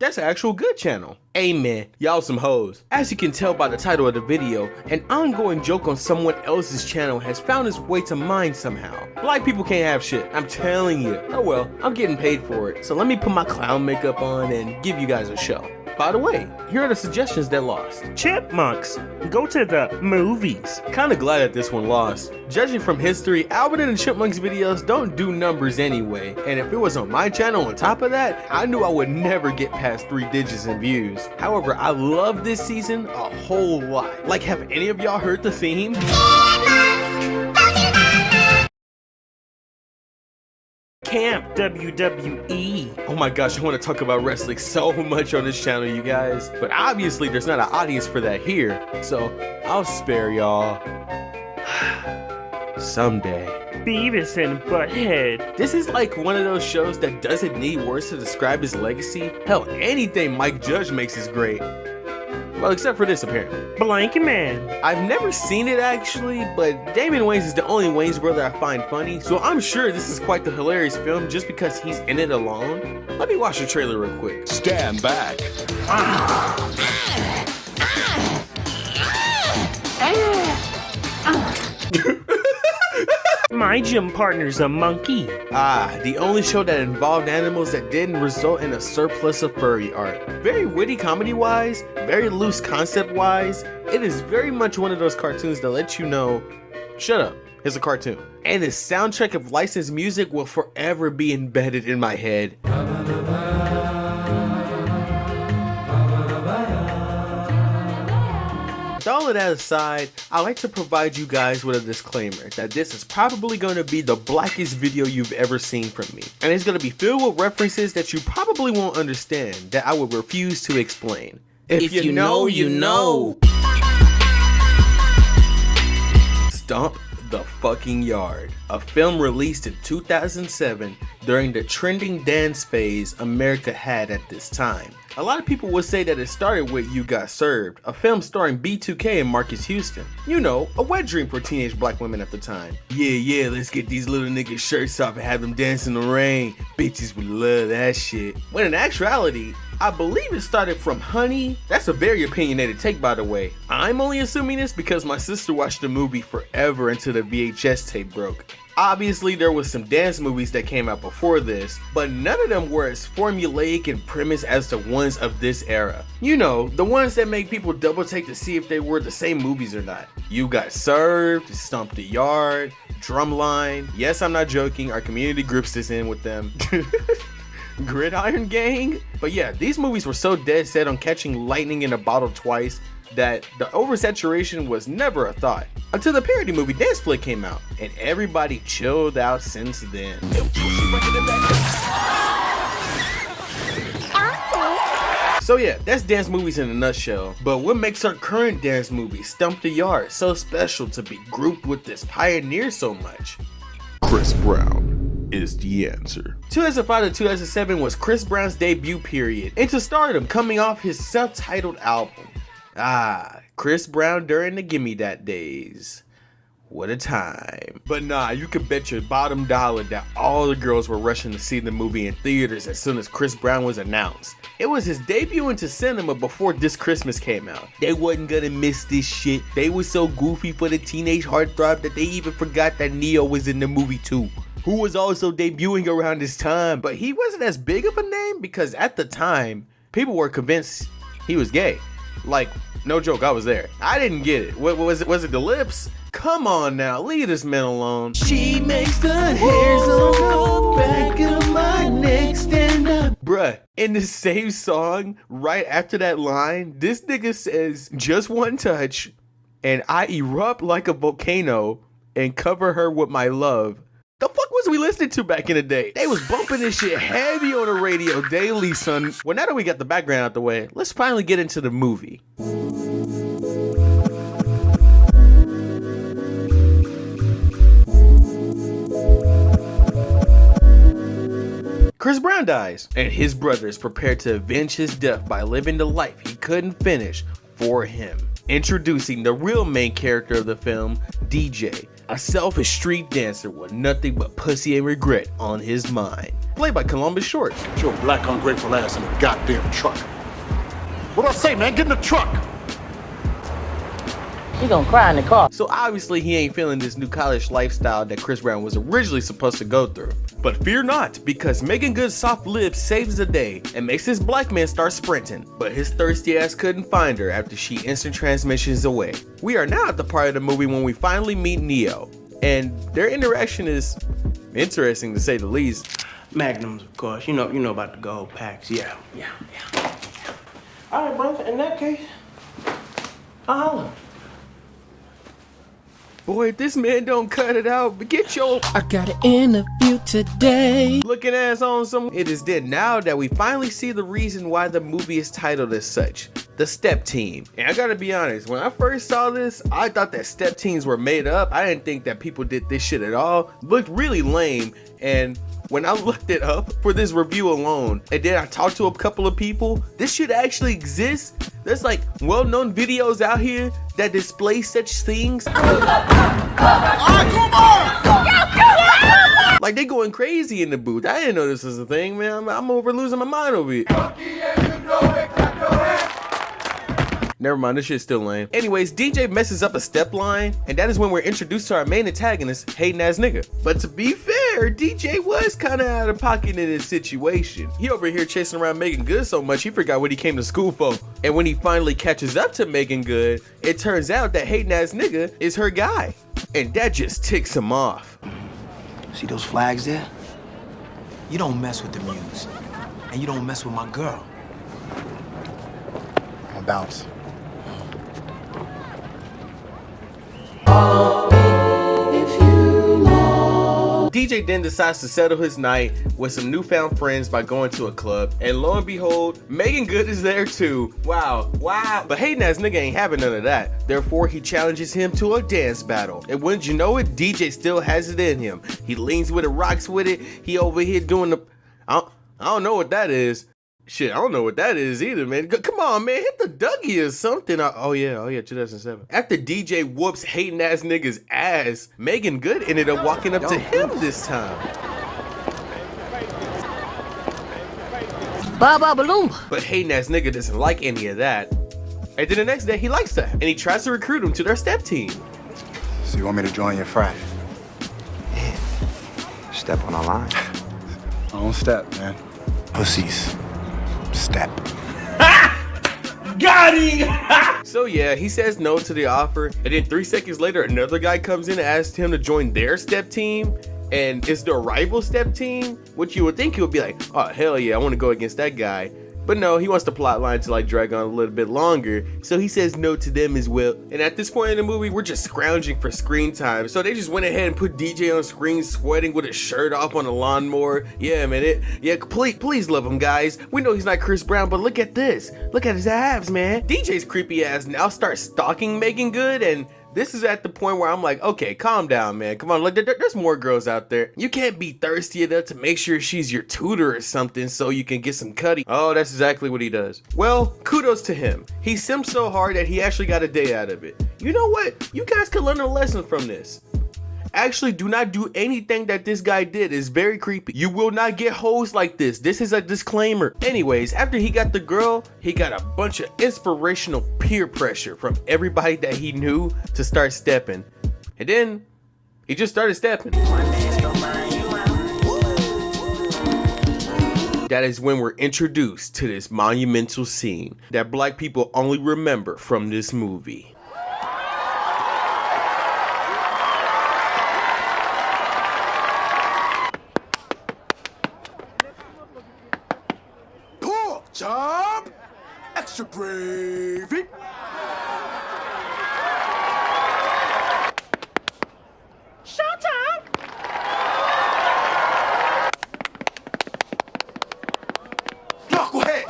that's an actual good channel. Amen. Y'all some hoes. As you can tell by the title of the video, an ongoing joke on someone else's channel has found its way to mine somehow. Black people can't have shit, I'm telling you. Oh well, I'm getting paid for it, so let me put my clown makeup on and give you guys a show. By the way, here are the suggestions that lost. Chipmunks, go to the movies. Kinda glad that this one lost. Judging from history, Alvin and the Chipmunks videos don't do numbers anyway, and if it was on my channel on top of that, I knew I would never get past 3 digits in views. However, I love this season a whole lot. Like, have any of y'all heard the theme? Camp WWE. Oh my gosh, I want to talk about wrestling so much on this channel, you guys. But obviously, there's not an audience for that here, so I'll spare y'all. Someday. Beavis and Butthead. This is like one of those shows that doesn't need words to describe his legacy. Hell, anything Mike Judge makes is great. Well, except for this, apparently. Blank Man. I've never seen it actually, but Damon Wayans is the only Wayans brother I find funny, so I'm sure this is quite the hilarious film just because he's in it alone. Let me watch the trailer real quick. Stand back. My gym partner's a monkey. The only show that involved animals that didn't result in a surplus of furry art. Very witty comedy-wise, very loose concept-wise, it is very much one of those cartoons that lets you know, shut up, it's a cartoon. And its soundtrack of licensed music will forever be embedded in my head. With all of that aside, I like to provide you guys with a disclaimer that this is probably going to be the blackest video you've ever seen from me. And it's going to be filled with references that you probably won't understand that I would refuse to explain. If you know, you know. Stomp the fucking Yard, a film released in 2007 during the trending dance phase America had at this time. A lot of people would say that it started with You Got Served, a film starring B2K and Marcus Houston. You know, a wet dream for teenage black women at the time. Yeah, let's get these little niggas shirts off and have them dance in the rain. Bitches would love that shit. When in actuality, I believe it started from Honey. That's a very opinionated take, by the way. I'm only assuming this because my sister watched the movie forever until the VHS tape broke. Obviously, there was some dance movies that came out before this, but none of them were as formulaic in premise as the ones of this era. You know, the ones that make people double take to see if they were the same movies or not. You Got Served, Stomp the Yard, Drumline. Yes, I'm not joking, our community groups this in with them. Gridiron Gang. But yeah, these movies were so dead set on catching lightning in a bottle twice that the oversaturation was never a thought. Until the parody movie Dance Flick came out, and everybody chilled out since then. So yeah, that's dance movies in a nutshell. But what makes our current dance movie, Stomp the Yard, so special to be grouped with this pioneer so much? Chris Brown is the answer. 2005 to 2007 was Chris Brown's debut period into stardom, coming off his self-titled album. Chris Brown during the Gimme That days. What a time. But nah, you could bet your bottom dollar that all the girls were rushing to see the movie in theaters as soon as Chris Brown was announced. It was his debut into cinema before This Christmas came out. They wasn't gonna miss this shit. They were so goofy for the teenage heartthrob that they even forgot that Neo was in the movie too, who was also debuting around this time, but he wasn't as big of a name because at the time, people were convinced he was gay. Like, no joke, I was there. I didn't get it. What was it? Was it the lips? Come on now, leave this man alone. She makes the hairs on the back of my neck stand up. Bruh, in the same song, right after that line, this nigga says, just one touch, and I erupt like a volcano and cover her with my love. The fuck was we listening to back in the day? They was bumping this shit heavy on the radio daily, son. Well, now that we got the background out the way, let's finally get into the movie. Chris Brown dies, and his brother is prepared to avenge his death by living the life he couldn't finish for him. Introducing the real main character of the film, DJ, a selfish street dancer with nothing but pussy and regret on his mind. Played by Columbus Short. Get your black ungrateful ass in the goddamn truck. What I say, man? Get in the truck. He gonna cry in the car. So obviously he ain't feeling this new college lifestyle that Chris Brown was originally supposed to go through. But fear not, because Megan Good's soft lips saves the day and makes this black man start sprinting. But his thirsty ass couldn't find her after she instant transmissions away. We are now at the part of the movie when we finally meet Neo, and their interaction is interesting to say the least. Magnums, of course. You know about the gold packs. Yeah. All right, brother. In that case, I'll holler. Boy, if this man don't cut it out, but get your I got an interview today. looking ass on some. It is then now that we finally see the reason why the movie is titled as such, the Step Team. And I gotta be honest, when I first saw this, I thought that step teams were made up. I didn't think that people did this shit at all. Looked really lame, and when I looked it up for this review alone, and then I talked to a couple of people, this shit actually exists. There's like well-known videos out here that display such things. Like they going crazy in the booth. I didn't know this was a thing, man. I'm over losing my mind over it. Never mind, this shit's still lame. Anyways, DJ messes up a step line, and that is when we're introduced to our main antagonist, hating ass nigga. But to be fair, DJ was kind of out of pocket in this situation. He over here chasing around Megan Good so much, he forgot what he came to school for. And when he finally catches up to Megan Good, it turns out that hating ass nigga is her guy. And that just ticks him off. See those flags there? You don't mess with the muse. And you don't mess with my girl. I'm bounce. DJ then decides to settle his night with some newfound friends by going to a club, and lo and behold, Megan Good is there too. Wow. But hating ass nigga ain't having none of that. Therefore, he challenges him to a dance battle. And wouldn't you know it, DJ still has it in him. He leans with it, rocks with it. He over here doing the... I don't know what that is. Shit, I don't know what that is either, man. Come on, man, hit the Dougie or something. Oh yeah, 2007. After DJ whoops hating ass nigga's ass, Megan Good ended up walking up to him this time. Bubba balloon. But hating ass nigga doesn't like any of that. And then the next day he likes that, and he tries to recruit him to their step team. So you want me to join your frat? Yeah. Step on a line. Own step, man. Pussies. Step. Got him! So yeah, he says no to the offer, and then 3 seconds later, another guy comes in and asks him to join their step team, and it's the rival step team, which you would think he would be like, oh hell yeah, I want to go against that guy. But no, he wants the plot line to like drag on a little bit longer, so he says no to them as well. And at this point in the movie, we're just scrounging for screen time, so they just went ahead and put DJ on screen sweating with his shirt off on a lawnmower. Yeah, man, please love him, guys. We know he's not Chris Brown, but look at this. Look at his abs, man. DJ's creepy ass now starts stalking Megan Good, and this is at the point where I'm like, okay, calm down, man. Come on, look, there's more girls out there. You can't be thirsty enough to make sure she's your tutor or something so you can get some cutty. Oh, that's exactly what he does. Well, kudos to him. He simped so hard that he actually got a day out of it. You know what? You guys can learn a lesson from this. Actually, do not do anything that this guy did. It's very creepy. You will not get hoes like this. This is a disclaimer. Anyways, after he got the girl, he got a bunch of inspirational peer pressure from everybody that he knew to start stepping. And then he just started stepping. That is when we're introduced to this monumental scene that black people only remember from this movie. Chop! Extra gravy! Showtime. No, go ahead!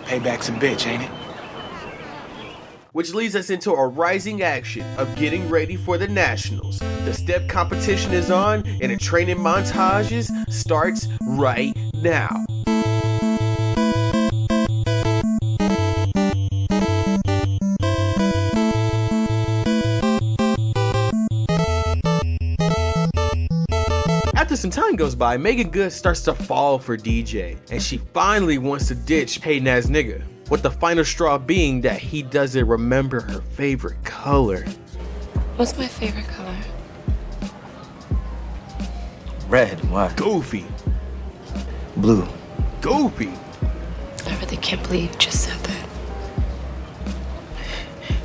Payback's a bitch, ain't it? Which leads us into a rising action of getting ready for the Nationals. The step competition is on, and the training montages starts right now. time goes by, Megan Good starts to fall for DJ, and she finally wants to ditch hating ass nigga, with the final straw being that he doesn't remember her favorite color. What's my favorite color? Red. Why? Goofy. Blue. Goofy. I really can't believe you just said that.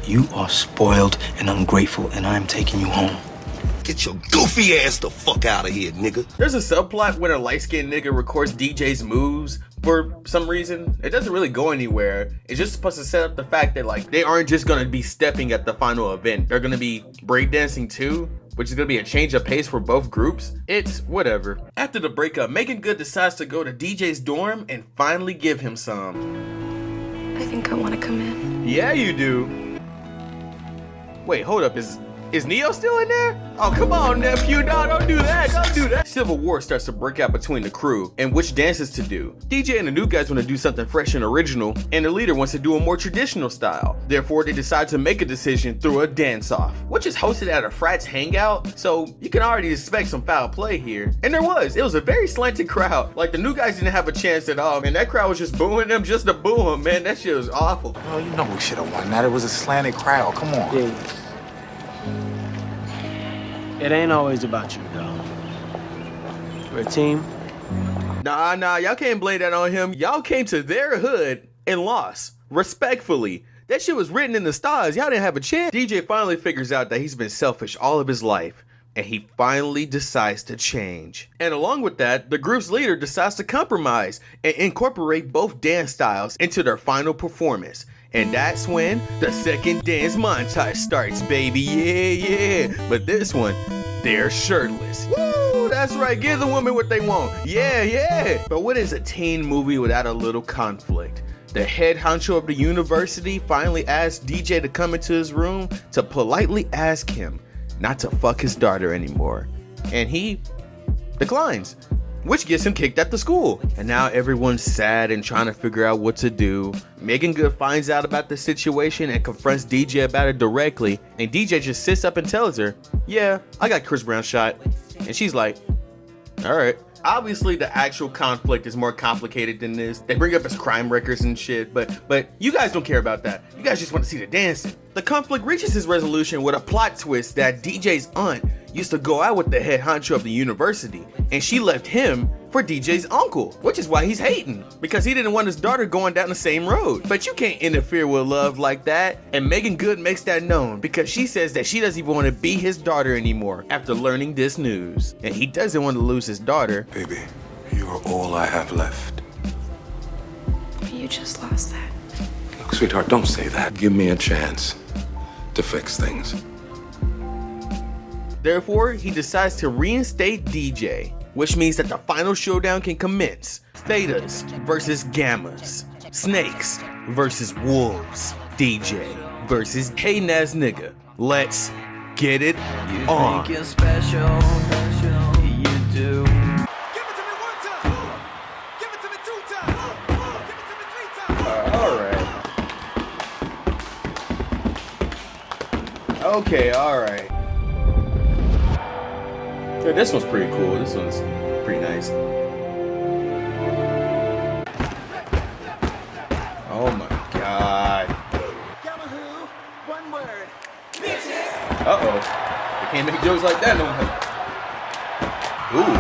You are spoiled and ungrateful, and I'm taking you home. Get your goofy ass the fuck out of here, nigga. There's a subplot when a light-skinned nigga records DJ's moves for some reason. It doesn't really go anywhere. It's just supposed to set up the fact that like they aren't just gonna be stepping at the final event. They're gonna be breakdancing too, which is gonna be a change of pace for both groups. It's whatever. After the breakup, Megan Good decides to go to DJ's dorm and finally give him some. I think I want to come in. Yeah, you do. Wait, hold up. Is Neo still in there? Oh, come on, nephew. No, don't do that. Don't do that. Civil war starts to break out between the crew and which dances to do. DJ and the new guys want to do something fresh and original, and the leader wants to do a more traditional style. Therefore, they decide to make a decision through a dance-off, which is hosted at a frat's hangout, so you can already expect some foul play here. And there was. It was a very slanted crowd. Like, the new guys didn't have a chance at all, man. That crowd was just booing them just to boo them, man. That shit was awful. Oh, you know we should have won that. It was a slanted crowd. Come on. Yeah. It ain't always about you, though. We're a team. Nah, y'all can't blame that on him. Y'all came to their hood and lost. Respectfully. That shit was written in the stars. Y'all didn't have a chance. DJ finally figures out that he's been selfish all of his life, and he finally decides to change. And along with that, the group's leader decides to compromise and incorporate both dance styles into their final performance. And that's when the second dance montage starts, baby. Yeah. But this one, they're shirtless. Woo, that's right. Give the women what they want. Yeah. But what is a teen movie without a little conflict? The head honcho of the university finally asks DJ to come into his room to politely ask him not to fuck his daughter anymore. And he declines, which gets him kicked at the school. And now everyone's sad and trying to figure out what to do. Megan Good finds out about the situation and confronts DJ about it directly, and DJ just sits up and tells her, yeah, I got Chris Brown shot. And she's like, all right. Obviously, the actual conflict is more complicated than this. They bring up his crime records and shit, but you guys don't care about that. You guys just want to see the dancing. The conflict reaches its resolution with a plot twist that DJ's aunt used to go out with the head honcho of the university, and she left him for DJ's uncle, which is why he's hating, because he didn't want his daughter going down the same road. But you can't interfere with love like that, and Megan Good makes that known because she says that she doesn't even want to be his daughter anymore after learning this news, and he doesn't want to lose his daughter. Baby, you are all I have left. You just lost that. Look, sweetheart, don't say that. Give me a chance to fix things. Therefore, he decides to reinstate DJ, which means that the final showdown can commence. Thetas versus Gammas. Snakes versus Wolves. DJ versus hating ass nigga. Let's get it on. You think you're special, you do. Give it to me one time. Give it to me two times. Give it to me three times. Alright. Yeah, this one's pretty cool. This one's pretty nice. Oh my god. One word. Uh-oh. They can't make jokes like that no more. Ooh.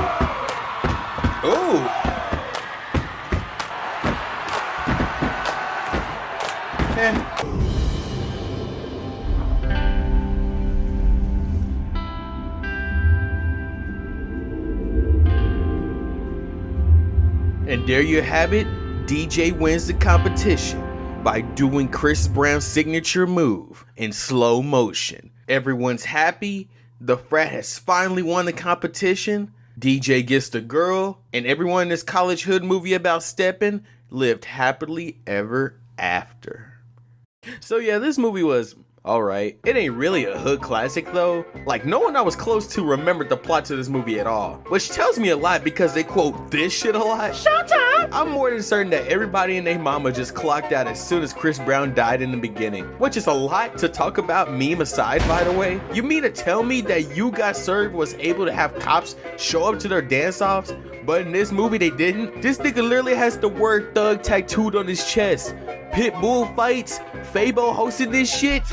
And there you have it. DJ wins the competition by doing Chris Brown's signature move in slow motion. Everyone's happy. The frat has finally won the competition. DJ gets the girl, and everyone in this college hood movie about stepping lived happily ever after. So yeah, this movie was alright. It ain't really a hood classic though. Like, no one I was close to remembered the plot to this movie at all, which tells me a lot because they quote this shit a lot. Showtime! Showtime? I'm more than certain that everybody and their mama just clocked out as soon as Chris Brown died in the beginning, which is a lot to talk about, meme aside, by the way. You mean to tell me that You Got Served was able to have cops show up to their dance-offs, but in this movie they didn't? This nigga literally has the word thug tattooed on his chest. Pit bull fights, Fabo hosting this shit.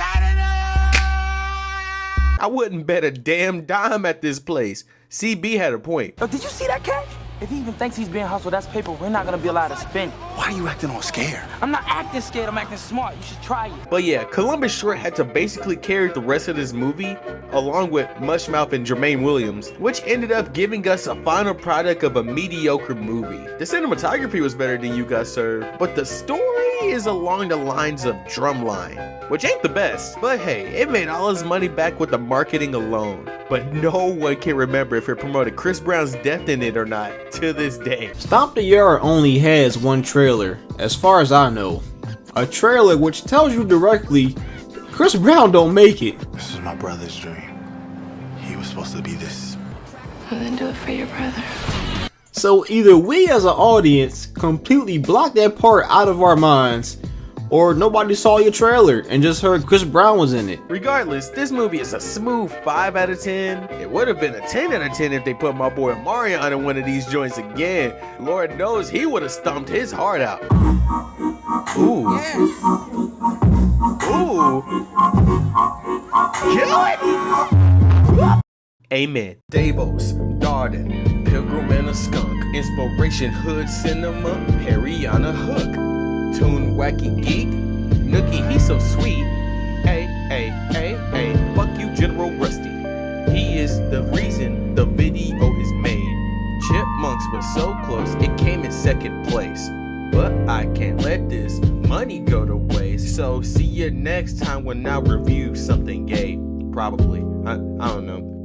I wouldn't bet a damn dime at this place. CB had a point. Did you see that cat? If he even thinks he's being hustled, that's paper we're not gonna be allowed to spend. Why are you acting all scared? I'm not acting scared, I'm acting smart. You should try it. But yeah, Columbus Short had to basically carry the rest of this movie, along with Mushmouth and Jermaine Williams, which ended up giving us a final product of a mediocre movie. The cinematography was better than You Got Served, but the story is along the lines of Drumline, which ain't the best, but hey, it made all his money back with the marketing alone. But no one can remember if it promoted Chris Brown's death in it or not to this day. Stomp the Yard only has one trailer, as far as I know. A trailer which tells you directly Chris Brown don't make it. This is my brother's dream. He was supposed to be this. Well, then do it for your brother. So either we as an audience completely blocked that part out of our minds, or nobody saw your trailer and just heard Chris Brown was in it. Regardless, this movie is a smooth 5 out of 10. It would have been a 10 out of 10 if they put my boy Omarion in one of these joints again. Lord knows he would have stomped his heart out. Ooh. Yes. Ooh. Kill it! Amen. Davos, Darden, Pilgrim and a Skunk, Inspiration Hood Cinema, Perrey on a Hook, Toon Wacky Geek, Nookie, he's so sweet. Hey, fuck you, General Rusty. He is the reason the video is made. Chipmunks was so close, it came in second place. But I can't let this money go to waste. So see you next time when I review something gay. Probably. I don't know.